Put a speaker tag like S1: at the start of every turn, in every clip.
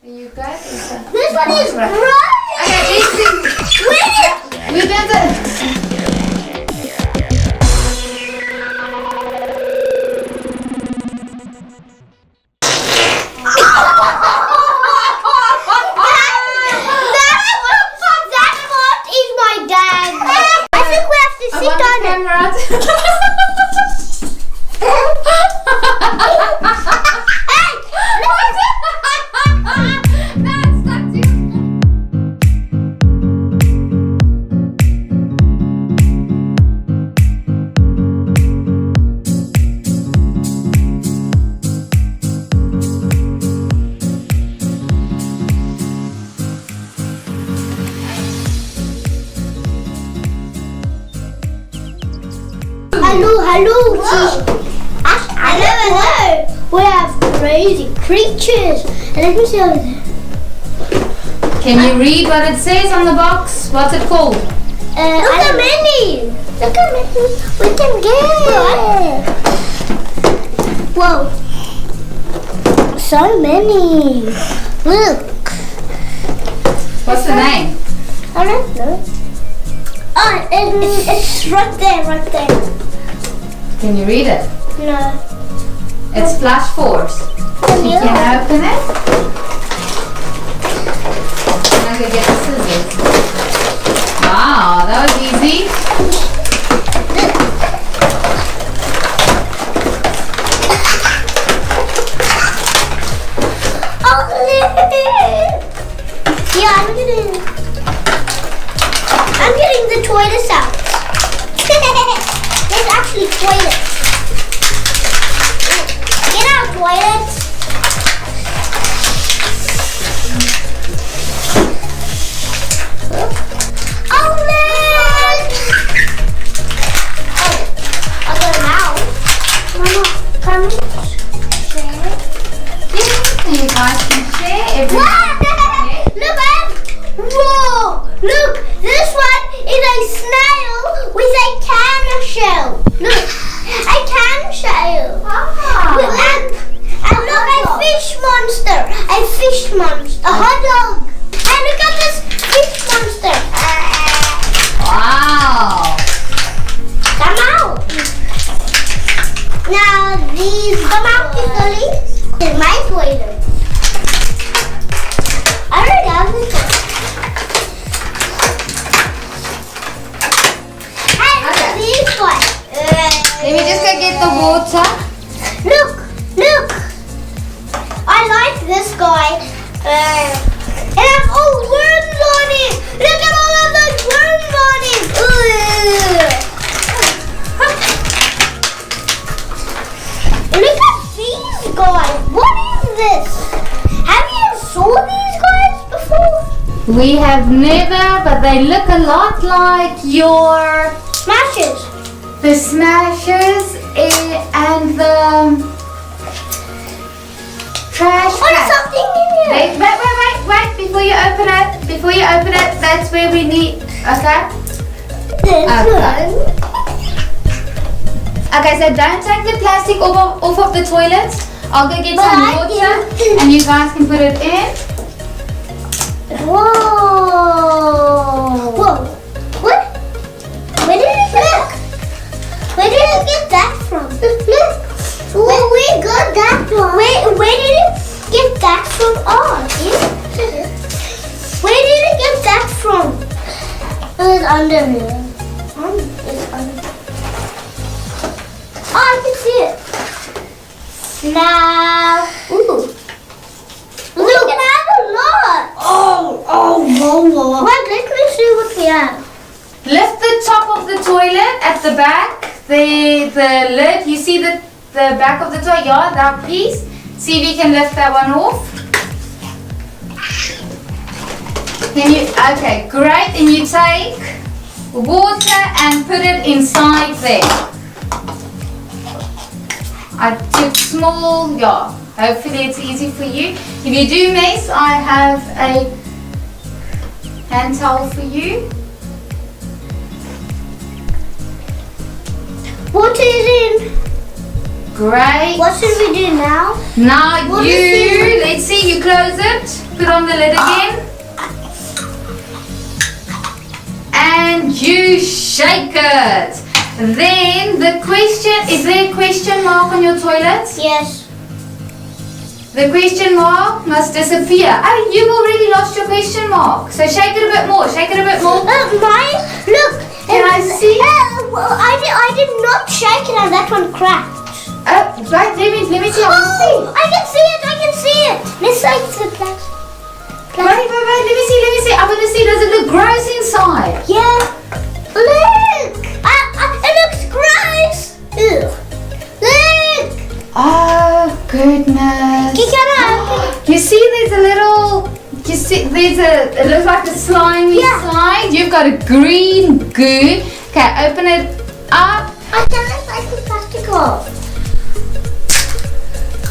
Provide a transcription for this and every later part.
S1: You got this.
S2: This one is right.
S1: Okay, we did it.
S2: That is my dad. I think we have to sit on it. Hello. Hello. We have crazy creatures. And let me see over there.
S1: Can you read what it says on the box? What's it called?
S2: Look how many. Look how many we can get. Whoa. So many. Look.
S1: What's the name?
S2: I don't know. Oh, it's right there.
S1: Can you read it?
S2: No.
S1: It's Flash Force.
S2: Can you?
S1: Can I open it? I'm going to get the scissors. Wow, that was easy.
S2: Oh, yeah, I'm getting the toilets out. There's actually toilets. Get out, toilets. Oh, man! Oh, I'll go now. Mama, come share.
S1: You guys can share everything.
S2: Look, whoa! Look, this one is a snail with a can shell. Look, a can shell. And look, a fish monster. A hot dog. And look at this fish monster.
S1: Wow.
S2: Come out. Now these come out easily. It's my toilet. I already have this one. This one.
S1: Let me just go get the water.
S2: Look. I like this guy. It has all worms on it. Look at all of those worms on it. Look at these guys. What is this? Have you saw these guys before?
S1: We have never, but they look a lot like your
S2: Smashes.
S1: the Smashers and the trash
S2: What's
S1: can.
S2: something in here?
S1: Wait, before you open it, that's where we need, okay?
S2: This
S1: Okay.
S2: one.
S1: Okay, so don't take the plastic off of the toilet. I'll go get
S2: But
S1: some
S2: I
S1: water
S2: can.
S1: and you guys can put it in.
S2: Whoa. What? Where did it look? Where did you get that from? Look. Where we got that from? Where did it get that from? Oh, where did it get that from? It's under here. It's under. Oh, I can see it. Now, ooh. Look, I have a lot. Oh. Wait, let me see what we have.
S1: Lift the top of the toilet at the back. The lid, you see the back of the toilet? Yeah, that piece. See if you can lift that one off. Okay, great. And you take water and put it inside there. I took small, yeah. Hopefully it's easy for you. If you do miss, I have a hand towel for you.
S2: What is in?
S1: Great.
S2: What should we do now?
S1: Now
S2: What
S1: you,
S2: is it?
S1: let's see, you close it. put on the lid again. And you shake it. Then the question, is there a question mark on your toilet?
S2: Yes.
S1: The question mark must disappear. Oh, you've already lost your question mark. So shake it a bit more, shake it a bit more.
S2: Mine, look.
S1: Can I see?
S2: I did not shake it and that one cracked.
S1: Right, let me see.
S2: Oh, I can see it. Let's like the plastic.
S1: Wait, let me see. I want to see, does it look gross inside?
S2: Yeah. Look. It looks gross. Ew. Look.
S1: Oh, goodness. You see there's a little, it looks like a slimy side. You've got a green goo. Okay, open it up.
S2: I can't take the plastic off.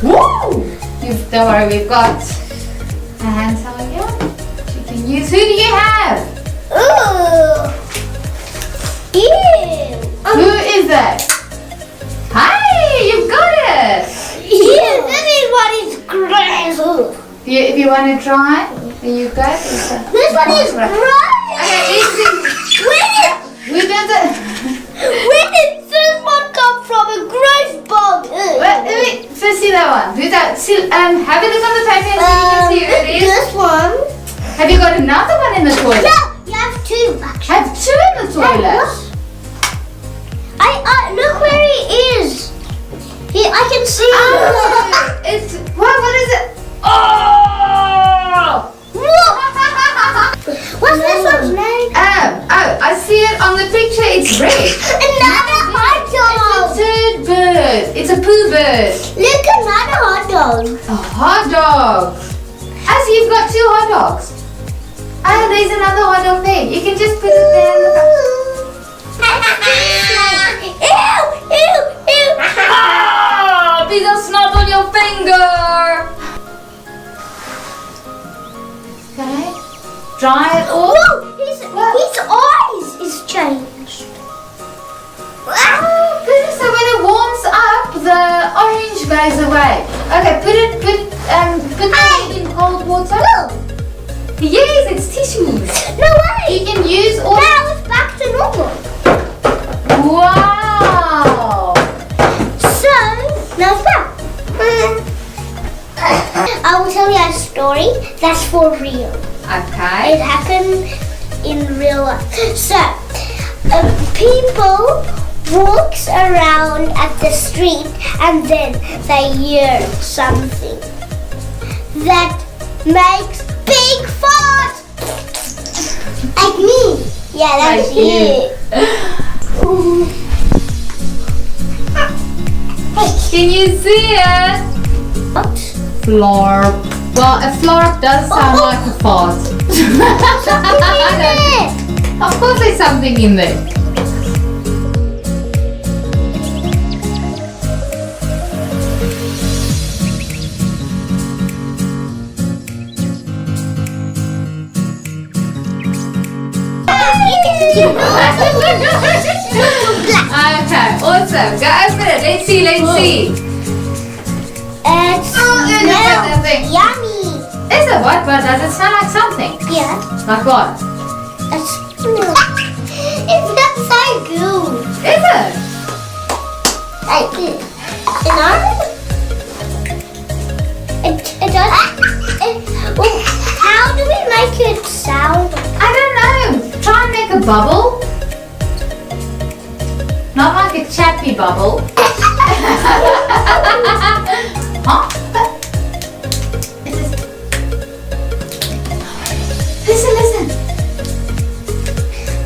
S1: Woo! Don't worry, we've got a hand towel here. You can use. Who do you have?
S2: Ooh. Ew.
S1: Who is it? Hi, you've got it.
S2: Ew, this is what is gross.
S1: If you want to try, there you go.
S2: This one is gross.
S1: Okay, we did it.
S2: Where did this one come from? A gross bug.
S1: Wait, first see that one. Do that. Have a look on the paper so you can see who it is.
S2: This one.
S1: Have you got another one in the toilet?
S2: No, you have two actually.
S1: Have two in the toilet.
S2: I look where he is. I can see.
S1: Oh, it's what is it? Oh!
S2: What's this one's name?
S1: I see it on the picture. It's red.
S2: Another hot dog.
S1: It's a turd bird. It's a poo bird.
S2: Look, another hot dog.
S1: A hot dog. So you've got two hot dogs. Oh, there's another hot dog there. You can just put it there in the
S2: Ew.
S1: Ah, piece of snot on your finger. Okay. Dry it off.
S2: Whoa, his eyes is changed.
S1: Oh goodness! So when it warms up, the orange goes away. Okay, put it in cold water. Yes, it's tissues.
S2: No way.
S1: You can use all.
S2: Now it's back to normal.
S1: Wow.
S2: So now it's back. I will tell you a story that's for real.
S1: Okay.
S2: It happened in real life. So, people walks around at the street and then they hear something that makes big fart. Like me. Yeah, that's
S1: Like you. Can you see it?
S2: What?
S1: Flarp. Well, a flarp does sound like a fart.
S2: Something in it.
S1: Of course there's something in there. Okay, awesome. Go open it. Let's see.
S2: It smells yummy.
S1: Is it what? But does it smell like something?
S2: Yeah.
S1: Like what?
S2: It smells so good.
S1: Is it?
S2: Like this. It does. Well, how do we make it sound?
S1: I don't know. Try and make a bubble. Not like a chappy bubble. Huh? Listen.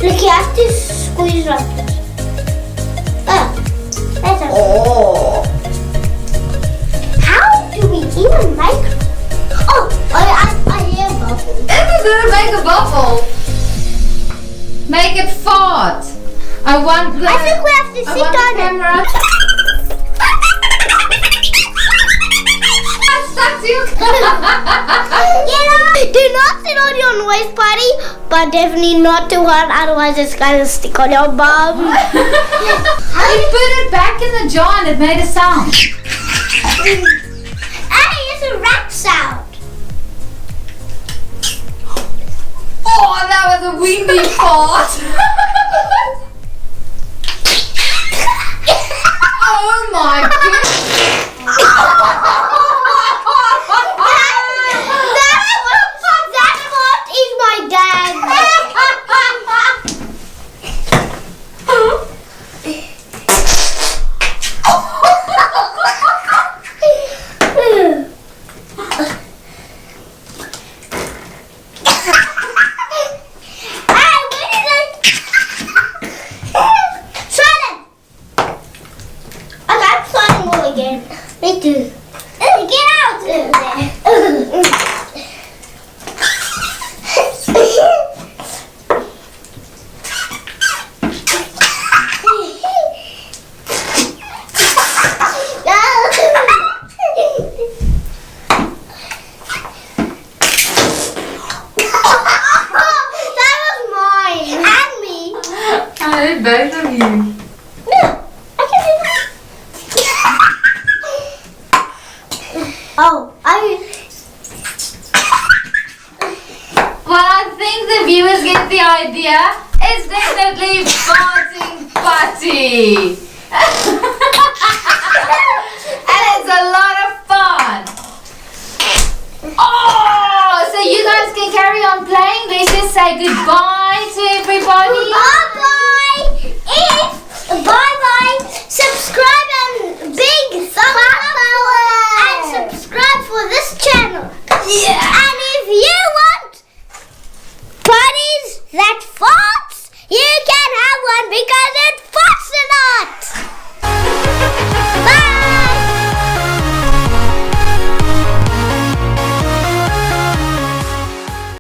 S2: Look, you have to squeeze like this. That's okay.
S1: Oh.
S2: How do we even make? Oh, I hear a bubble.
S1: If we're gonna make a bubble, make it fart. I
S2: think we have to sit on it.
S1: Camera. Stuck to you.
S2: Do not sit on your noise putty, but definitely not too hard, otherwise it's gonna stick on your bum.
S1: You put it back in the jar and it made a sound.
S2: Hey, it's a rat sound.
S1: windy fart. Oh my goodness.
S2: That's what is my dad. Me too. Get out of there. That was mine. And me.
S1: I did both of you.
S2: Oh,
S1: Well, I think the viewers get the idea. It's definitely farting putty. And it's a lot of fun. Oh, so you guys can carry on playing. Let's just say goodbye to everybody.
S2: bye-bye. Bye-bye. Subscribe and big thumbs up and subscribe for this channel.
S1: Yeah.